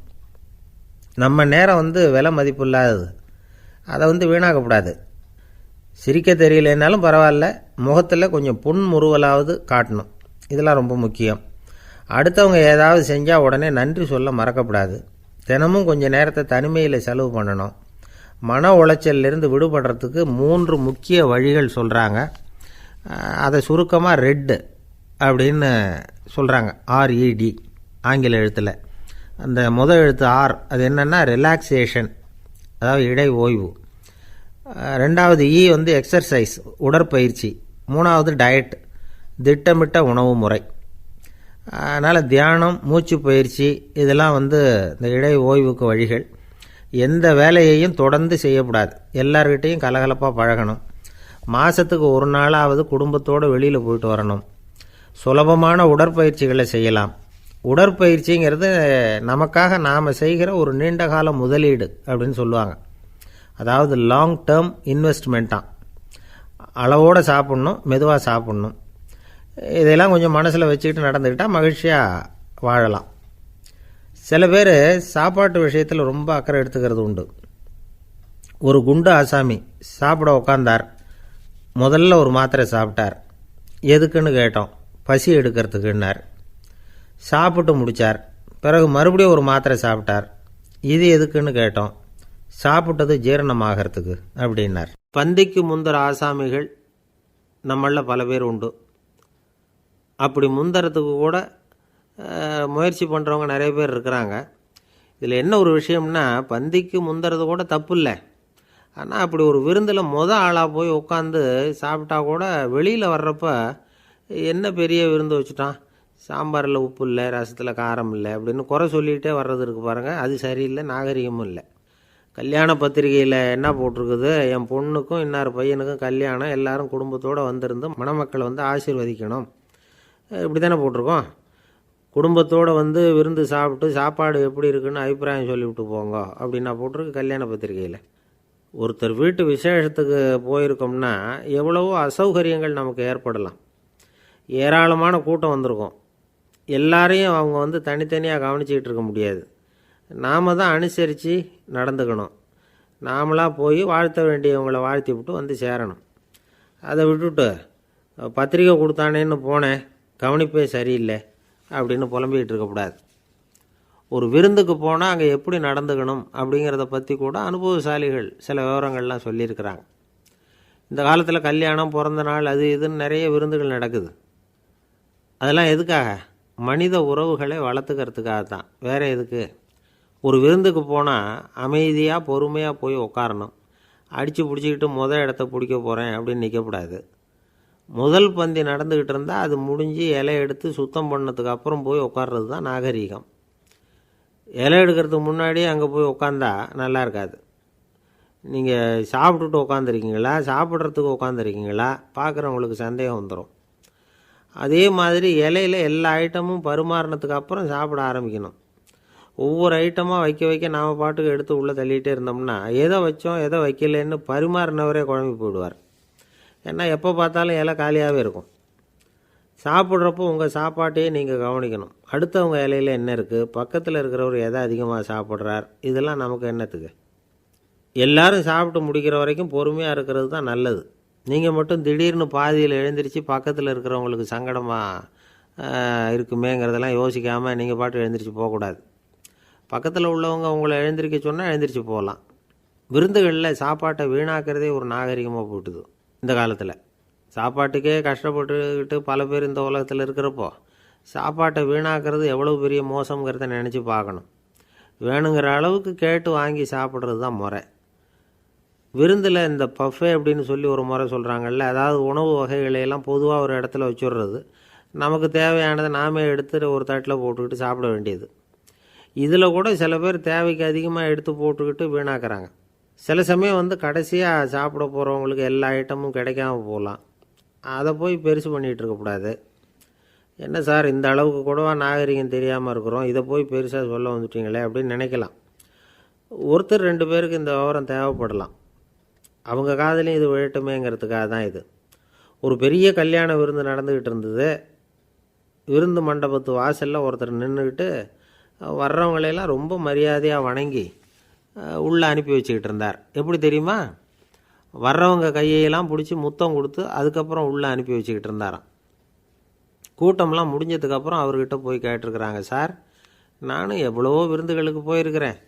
நம்ம நேரம் விலை மதிப்பு இல்லாதது, அதை வீணாக்கக்கூடாது. சிரிக்க தெரியலனாலும் பரவாயில்ல, முகத்தில் கொஞ்சம் புன்முறுவலாவது காட்டணும். இதெல்லாம் ரொம்ப முக்கியம். அடுத்தவங்க ஏதாவது செஞ்சால் உடனே நன்றி சொல்ல மறக்கக்கூடாது. தினமும் கொஞ்சம் நேரத்தை தனிமையில் செலவு பண்ணணும். மன உளைச்சலிருந்து விடுபடுறதுக்கு 3 முக்கிய வழிகள் சொல்கிறாங்க. அதை சுருக்கமாக ரெட் அப்படின்னு சொல்கிறாங்க, RED ஆங்கில எழுத்தில். அந்த முதல் எழுத்து R, அது என்னென்னா ரிலாக்ஸேஷன், அதாவது இடை ஓய்வு. 2வது E எக்ஸர்சைஸ், உடற்பயிற்சி. 3வது டயட், திட்டமிட்ட உணவு முறை. அதனால் தியானம், மூச்சு பயிற்சி இதெல்லாம் இந்த இடை ஓய்வுக்கு வழிகள். எந்த வேலையையும் தொடர்ந்து செய்யக்கூடாது. எல்லார்கிட்டையும் கலகலப்பாக பழகணும். மாதத்துக்கு ஒரு நாளாவது குடும்பத்தோடு வெளியில் போயிட்டு வரணும். சுலபமான உடற்பயிற்சிகளை செய்யலாம். உடற்பயிற்சிங்கிறது நமக்காக நாம் செய்கிற ஒரு நீண்டகால முதலீடு அப்படின்னு சொல்லுவாங்க. அதாவது லாங் டேர்ம் இன்வெஸ்ட்மெண்ட்டாக. அளவோடு சாப்பிட்ணும், மெதுவாக சாப்பிட்ணும். இதெல்லாம் கொஞ்சம் மனசில் வச்சுக்கிட்டு நடந்துக்கிட்டால் மகிழ்ச்சியாக வாழலாம். சில பேர் சாப்பாட்டு விஷயத்தில் ரொம்ப அக்கறை எடுத்துக்கிறது உண்டு. ஒரு குண்டு ஆசாமி சாப்பிட உட்காந்தார். முதல்ல ஒரு மாத்திரை சாப்பிட்டார். எதுக்குன்னு கேட்டோம். பசி எடுக்கிறதுக்குன்னார். சாப்பிட்டு முடித்தார். பிறகு மறுபடியும் ஒரு மாத்திரை சாப்பிட்டார். இது எதுக்குன்னு கேட்டோம். சாப்பிட்டது ஜீரணமாகறதுக்கு அப்படின்னார். பந்திக்கு முந்தர ஆசாமிகள் நம்மளில் பல பேர் உண்டு. அப்படி முந்தறதுக்கு கூட முயற்சி பண்ணுறவங்க நிறைய பேர் இருக்கிறாங்க. இதில் என்ன ஒரு விஷயம்னா, பந்திக்கு முந்துறது கூட தப்பு இல்லை. ஆனால் அப்படி ஒரு விருந்தில் ஆளாக போய் உட்காந்து சாப்பிட்டா கூட வெளியில் வர்றப்ப என்ன பெரிய விருந்து வச்சுட்டான், சாம்பாரில் உப்பு இல்லை, ரசத்தில் காரம் இல்லை அப்படின்னு குறை சொல்லிகிட்டே வர்றது இருக்குது பாருங்கள். அது சரியில்லை, நாகரிகமும் இல்லை. கல்யாண பத்திரிகையில் என்ன போட்டிருக்குது, என் பொண்ணுக்கும் இன்னார் பையனுக்கும் கல்யாணம், எல்லாரும் குடும்பத்தோடு வந்திருந்து மணமக்களை வந்து ஆசீர்வதிக்கணும், இப்படி தானே போட்டிருக்கோம். குடும்பத்தோடு வந்து விருந்து சாப்பிட்டு சாப்பாடு எப்படி இருக்குன்னு அபிப்பிராயம் சொல்லிவிட்டு போங்க அப்படின்னா போட்டிருக்கு கல்யாண பத்திரிகையில். ஒருத்தர் வீட்டு விசேஷத்துக்கு போயிருக்கோம்னா எவ்வளவோ அசௌகரியங்கள் நமக்கு ஏற்படலாம். ஏராளமான கூட்டம் வந்திருக்கும். எல்லாரையும் அவங்க வந்து தனித்தனியாக கவனிச்சிக்கிட்டு இருக்க முடியாது. நாம் தான் அனுசரித்து நடந்துக்கணும். நாமளாக போய் வாழ்த்த வேண்டியவங்களை வாழ்த்தி விட்டு வந்து சேரணும். அதை விட்டுட்டு பத்திரிக்கை கொடுத்தானேன்னு போனேன், கவனிப்பே சரியில்லை அப்படின்னு புலம்பிக்கிட்டு இருக்கக்கூடாது. ஒரு விருந்துக்கு போனால் அங்கே எப்படி நடந்துக்கணும் அப்படிங்கிறத பற்றி கூட அனுபவசாலிகள் சில விவரங்கள்லாம் சொல்லியிருக்கிறாங்க. இந்த காலத்தில் கல்யாணம், பிறந்த நாள், அது இதுன்னு நிறைய விருந்துகள் நடக்குது. அதெல்லாம் எதுக்காக? மனித உறவுகளை வளர்த்துக்கிறதுக்காக தான், வேறு எதுக்கு? ஒரு விருந்துக்கு போனால் அமைதியாக பொறுமையாக போய் உட்காரணும். அடித்து பிடிச்சிக்கிட்டு இடத்த பிடிக்க போகிறேன் அப்படின்னு நிற்கக்கூடாது. முதல் பந்தி நடந்துக்கிட்டு இருந்தால் அது முடிஞ்சு இலை எடுத்து சுத்தம் பண்ணதுக்கு அப்புறம் போய் உட்கார்றது தான் நாகரீகம். இலை எடுக்கிறதுக்கு முன்னாடியே அங்கே போய் உட்காந்தா நல்லா இருக்காது. நீங்கள் சாப்பிட்டுட்டு உட்காந்துருக்கீங்களா, சாப்பிட்றதுக்கு உட்காந்துருக்கீங்களா, பார்க்குறவங்களுக்கு சந்தேகம் வந்துடும். அதே மாதிரி இலையில் எல்லா ஐட்டமும் பரிமாறினதுக்கு அப்புறம் சாப்பிட ஆரம்பிக்கணும். ஒவ்வொரு ஐட்டமாக வைக்க வைக்க நாம் பாட்டுக்கு எடுத்து உள்ளே தள்ளிகிட்டே இருந்தோம்னா எதை வச்சோம் எதை வைக்கலன்னு பரிமாறினவரே குழம்பி போயிடுவார். ஏன்னா எப்போ பார்த்தாலும் இலை காலியாகவே இருக்கும். சாப்பிட்றப்போ உங்கள் சாப்பாட்டையே நீங்கள் கவனிக்கணும். அடுத்தவங்க இலையில் என்ன இருக்குது, பக்கத்தில் இருக்கிறவர் எதை அதிகமாக சாப்பிட்றார், இதெல்லாம் நமக்கு என்னத்துக்கு? எல்லோரும் சாப்பிட்டு முடிக்கிற வரைக்கும் பொறுமையாக இருக்கிறது தான் நல்லது. நீங்கள் மட்டும் திடீர்னு பாதியில் எழுந்திரிச்சு பக்கத்தில் இருக்கிறவங்களுக்கு சங்கடமாக இருக்குமேங்கிறதெல்லாம் யோசிக்காமல் நீங்கள் பாட்டு எழுந்திரிச்சு போகக்கூடாது. பக்கத்தில் உள்ளவங்க உங்களை எழுந்திரிக்க சொன்னால் எழுந்திரிச்சு போகலாம். விருந்துகளில் சாப்பாட்டை வீணாக்கிறதே ஒரு நாகரிகமாக போட்டுது. இந்த காலத்தில் சாப்பாட்டுக்கே கஷ்டப்பட்டுக்கிட்டு பல பேர் இந்த உலகத்தில் இருக்கிறப்போ சாப்பாட்டை வீணாக்கிறது எவ்வளோ பெரிய மோசங்கிறத நினச்சி பார்க்கணும். வேணுங்கிற அளவுக்கு கேட்டு வாங்கி சாப்பிட்றது தான் முறை. விருந்தில் இந்த பஃபே அப்படின்னு சொல்லி ஒரு முறை சொல்கிறாங்கல்ல, அதாவது உணவு வகைகளையெல்லாம் பொதுவாக ஒரு இடத்துல வச்சுடுறது, நமக்கு தேவையானதை நாமே எடுத்து ஒரு தட்டில் போட்டுக்கிட்டு சாப்பிட வேண்டியது. இதில் கூட சில பேர் தேவைக்கு அதிகமாக எடுத்து போட்டுக்கிட்டு வீணாக்குறாங்க. சில சமயம் வந்து கடைசியாக சாப்பிட போகிறவங்களுக்கு எல்லா ஐட்டமும் கிடைக்காம போகலாம். அதை போய் பெருசு பண்ணிகிட்டு இருக்கக்கூடாது. என்ன சார், இந்த அளவுக்கு கூடவா நாகரிகம் தெரியாமல் இருக்கிறோம், இதை போய் பெருசாக சொல்ல வந்துட்டீங்களே அப்படின்னு நினைக்கலாம். ஒருத்தர் 2 பேருக்கு இந்த விவரம் தேவைப்படலாம். அவங்க காதலையும் இது விழட்டுமேங்கிறதுக்காக தான் இது. ஒரு பெரிய கல்யாண விருந்து நடந்துக்கிட்டு இருந்தது. விருந்து மண்டபத்து வாசலில் ஒருத்தர் நின்றுக்கிட்டு வர்றவங்களையெல்லாம் ரொம்ப மரியாதையாக வணங்கி உள்ளே அனுப்பி வச்சுக்கிட்டு இருந்தார். எப்படி தெரியுமா? வர்றவங்க கையெல்லாம் பிடிச்சி முத்தம் கொடுத்து அதுக்கப்புறம் உள்ளே அனுப்பி வச்சுக்கிட்டு இருந்தாராம். கூட்டம்லாம் முடிஞ்சதுக்கப்புறம் அவர்கிட்ட போய் கேட்டிருக்கிறாங்க, சார், நானும் எவ்வளவோ விருந்துகளுக்கு போயிருக்கிறேன்,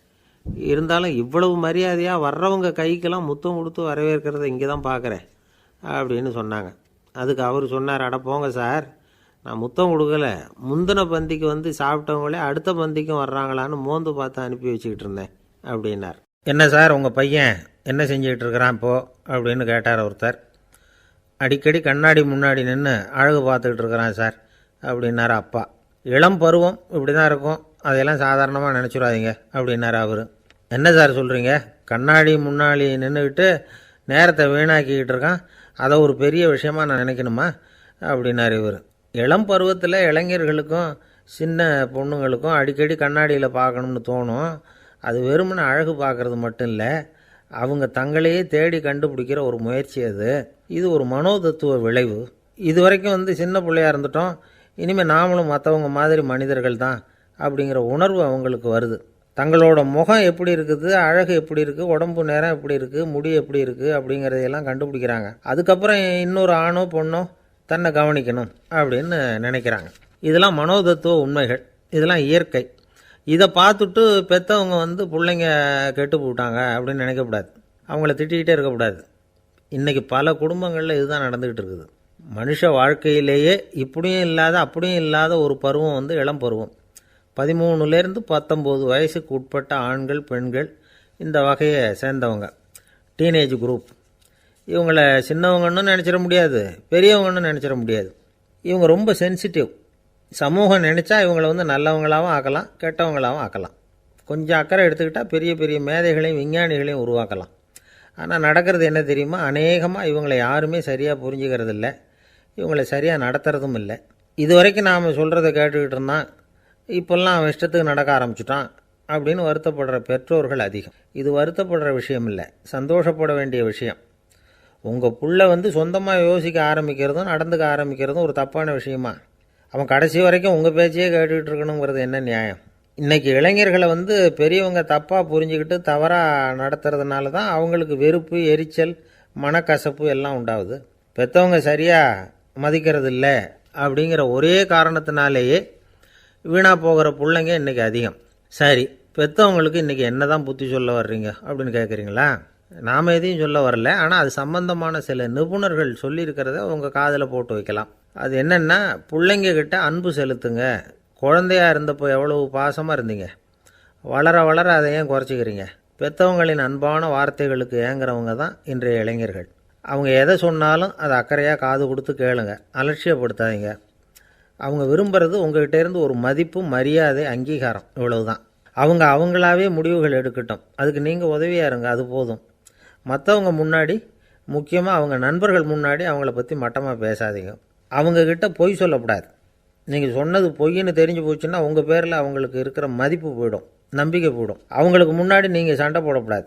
இருந்தாலும் இவ்வளவு மரியாதையாக வர்றவங்க கைக்கெல்லாம் முத்தம் கொடுத்து வரவேற்கிறத இங்கே தான் பார்க்குறேன் அப்படின்னு சொன்னாங்க. அதுக்கு அவர் சொன்னார், அட போங்க சார், நான் முத்தம் கொடுக்கல, முந்தின பந்திக்கு வந்து சாப்பிட்டவங்களே அடுத்த பந்திக்கும் வர்றாங்களான்னு மோந்து பார்த்து அனுப்பி வச்சுக்கிட்டு இருந்தேன் அப்படின்னார். என்ன சார், உங்கள் பையன் என்ன செஞ்சுக்கிட்டு இருக்கிறான் இப்போது அப்படின்னு கேட்டார் ஒருத்தர். அடிக்கடி கண்ணாடி முன்னாடி நின்று அழகு பார்த்துக்கிட்டு இருக்கிறான் சார் அப்படின்னார் அப்பா. இளம் பருவம் இப்படி தான் இருக்கும், அதையெல்லாம் சாதாரணமாக நினச்சிடாதீங்க அப்படின்னார் அவர். என்ன சார் சொல்கிறீங்க, கண்ணாடி முன்னாடி நின்றுக்கிட்டு நேரத்தை வீணாக்கிக்கிட்டு இருக்கான், அதை ஒரு பெரிய விஷயமாக நான் நினைக்கணுமா அப்படின்னார் இவர். இளம் பருவத்தில் இளைஞர்களுக்கும் சின்ன பொண்ணுங்களுக்கும் அடிக்கடி கண்ணாடியில் பார்க்கணும்னு தோணும். அது வெறுமனே அழகு பார்க்குறது மட்டும் இல்லை, அவங்க தங்களையே தேடி கண்டுபிடிக்கிற ஒரு முயற்சி அது. இது ஒரு மனோதத்துவ விளைவு. இது வரைக்கும் வந்து சின்ன பிள்ளையாக இருந்துட்டோம், இனிமேல் நாமளும் மற்றவங்க மாதிரி மனிதர்கள் தான் அப்படிங்கிற உணர்வு அவங்களுக்கு வருது. தங்களோட முகம் எப்படி இருக்குது, அழகு எப்படி இருக்குது, உடம்பு நேரம் எப்படி இருக்குது, முடி எப்படி இருக்குது அப்படிங்கிறதையெல்லாம் கண்டுபிடிக்கிறாங்க. அதுக்கப்புறம் இன்னொரு ஆணோ பொண்ணோ தன்னை கவனிக்கணும் அப்படின்னு நினைக்கிறாங்க. இதெல்லாம் மனோதத்துவ உண்மைகள், இதெல்லாம் இயற்கை. இதை பார்த்துட்டு பெற்றவங்க வந்து பிள்ளைங்க கெட்டு போட்டாங்க அப்படின்னு நினைக்கக்கூடாது, அவங்கள திட்டிக்கிட்டே இருக்கக்கூடாது. இன்றைக்கி பல குடும்பங்களில் இதுதான் நடந்துக்கிட்டு இருக்குது. மனுஷ வாழ்க்கையிலேயே இப்படியும் இல்லாத அப்படியும் இல்லாத ஒரு பருவம் வந்து இளம் பருவம். 13லேருந்து 19 வயசுக்கு உட்பட்ட ஆண்கள் பெண்கள் இந்த வகையை சேர்ந்தவங்க, டீனேஜ் குரூப். இவங்களை சின்னவங்கன்னு நினச்சிட முடியாது, பெரியவங்கன்னு நினச்சிட முடியாது. இவங்க ரொம்ப சென்சிட்டிவ். சமூகம் நினச்சா இவங்களை வந்து நல்லவங்களாகவும் ஆக்கலாம், கெட்டவங்களாகவும் ஆக்கலாம். கொஞ்சம் அக்கறை எடுத்துக்கிட்டால் பெரிய பெரிய மேதைகளையும் விஞ்ஞானிகளையும் உருவாக்கலாம். ஆனால் நடக்கிறது என்ன தெரியுமா, அநேகமாக இவங்களை யாருமே சரியாக புரிஞ்சுக்கிறது இல்லை, இவங்களை சரியாக நடத்துறதும் இல்லை. இது வரைக்கும் நாம் சொல்கிறத கேட்டுக்கிட்டு இருந்தான், இப்போல்லாம் அவன் இஷ்டத்துக்கு நடக்க ஆரம்பிச்சுட்டான் அப்படின்னு வருத்தப்படுற பெற்றோர்கள் அதிகம். இது வருத்தப்படுற விஷயம் இல்லை, சந்தோஷப்பட வேண்டிய விஷயம். உங்கள் புள்ள வந்து சொந்தமாக யோசிக்க ஆரம்பிக்கிறதும் நடந்துக்க ஆரம்பிக்கிறதும் ஒரு தப்பான விஷயமா? அவன் கடைசி வரைக்கும் உங்கள் பேச்சையே கேட்டுக்கிட்டு இருக்கணுங்கிறது என்ன நியாயம்? இன்றைக்கி இளைஞர்களை வந்து பெரியவங்க தப்பாக புரிஞ்சுக்கிட்டு தவறாக நடத்துறதுனால தான் அவங்களுக்கு வெறுப்பு, எரிச்சல், மனக்கசப்பு எல்லாம் உண்டாகுது. பெற்றவங்க சரியாக மதிக்கிறது இல்லை அப்படிங்கிற ஒரே காரணத்தினாலேயே வீணாக போகிற பிள்ளைங்க இன்றைக்கி அதிகம். சரி, பெற்றவங்களுக்கு இன்றைக்கி என்ன தான் புத்தி சொல்ல வர்றீங்க அப்படின்னு கேட்குறீங்களா? நாம் எதையும் சொல்ல வரல, ஆனால் அது சம்பந்தமான சில நிபுணர்கள் சொல்லியிருக்கிறத உங்கள் காதில் போட்டு வைக்கலாம். அது என்னென்னா, பிள்ளைங்க கிட்ட அன்பு செலுத்துங்க. குழந்தையாக இருந்தப்போ எவ்வளவு பாசமாக இருந்தீங்க, வளர வளர அதை ஏன் குறைச்சிக்கிறீங்க? பெற்றவங்களின் அன்பான வார்த்தைகளுக்கு ஏங்குறவங்க தான் இன்றைய இளைஞர்கள். அவங்க எதை சொன்னாலும் அதை அக்கறையாக காது கொடுத்து கேளுங்க, அலட்சியப்படுத்தாதீங்க. அவங்க விரும்புகிறது உங்கள்கிட்டேருந்து ஒரு மதிப்பு, மரியாதை, அங்கீகாரம், இவ்வளவுதான். அவங்க அவங்களாவே முடிவுகள் எடுக்கட்டும், அதுக்கு நீங்கள் உதவியாக இருங்க, அது போதும். மற்றவங்க முன்னாடி, முக்கியமாக அவங்க நண்பர்கள் முன்னாடி அவங்கள பற்றி மட்டமாக பேசாதீங்க. அவங்கக்கிட்ட பொய் சொல்லக்கூடாது. நீங்கள் சொன்னது பொய்ன்னு தெரிஞ்சு போச்சுன்னா உங்கள் பேரில் அவங்களுக்கு இருக்கிற மதிப்பு போயிடும், நம்பிக்கை போயிடும். அவங்களுக்கு முன்னாடி நீங்கள் சண்டை போடக்கூடாது.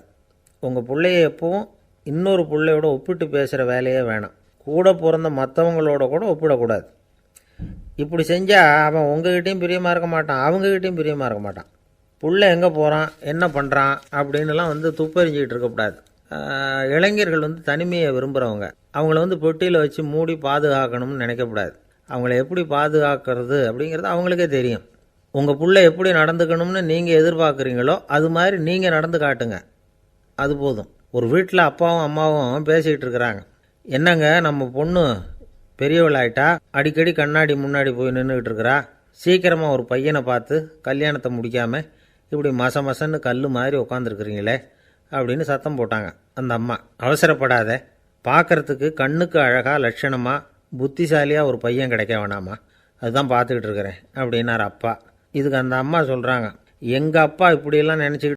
உங்கள் பிள்ளைய எப்பவும் இன்னொரு பிள்ளையோட ஒப்பிட்டு பேசுகிற வேலையே வேணாம். கூட பிறந்த மற்றவங்களோட கூட ஒப்பிடக்கூடாது. இப்படி செஞ்சால் அவன் உங்ககிட்டையும் பிரியமாக இருக்க மாட்டான், அவங்ககிட்டையும் பிரியமாக இருக்க மாட்டான். புள்ள எங்கே போகிறான், என்ன பண்ணுறான் அப்படின்னுலாம் வந்து துப்பறிஞ்சிக்கிட்டு இருக்கக்கூடாது. இளைஞர்கள் வந்து தனிமையை விரும்புகிறவங்க. அவங்கள வந்து பெட்டியில் வச்சு மூடி பாதுகாக்கணும்னு நினைக்கக்கூடாது. அவங்கள எப்படி பாதுகாக்கிறது அப்படிங்கிறது அவங்களுக்கே தெரியும். உங்கள் புள்ள எப்படி நடந்துக்கணும்னு நீங்கள் எதிர்பார்க்குறீங்களோ அது மாதிரி நீங்கள் நடந்து காட்டுங்க, அது போதும். ஒரு வீட்டில் அப்பாவும் அம்மாவும் பேசிக்கிட்டு இருக்கிறாங்க. என்னங்க, நம்ம பொண்ணு பெரியவளாயிட்டா, அடிக்கடி கண்ணாடி முன்னாடி போய் நின்றுக்கிட்டு இருக்கிறா, சீக்கிரமாக ஒரு பையனை பார்த்து கல்யாணத்தை முடிக்காமல் இப்படி மசன்னு கல் மாதிரி உட்காந்துருக்குறீங்களே அப்படின்னு சத்தம் போட்டாங்க அந்த அம்மா. அவசரப்படாத, பார்க்குறதுக்கு கண்ணுக்கு அழகாக லட்சணமாக புத்திசாலியாக ஒரு பையன் கிடைக்க வேணாமா, அதுதான் பார்த்துக்கிட்டு இருக்கிறேன் அப்படின்னார் அப்பா. இதுக்கு அந்த அம்மா சொல்கிறாங்க, எங்கள் அப்பா இப்படியெல்லாம் நினச்சிக்கிட்டு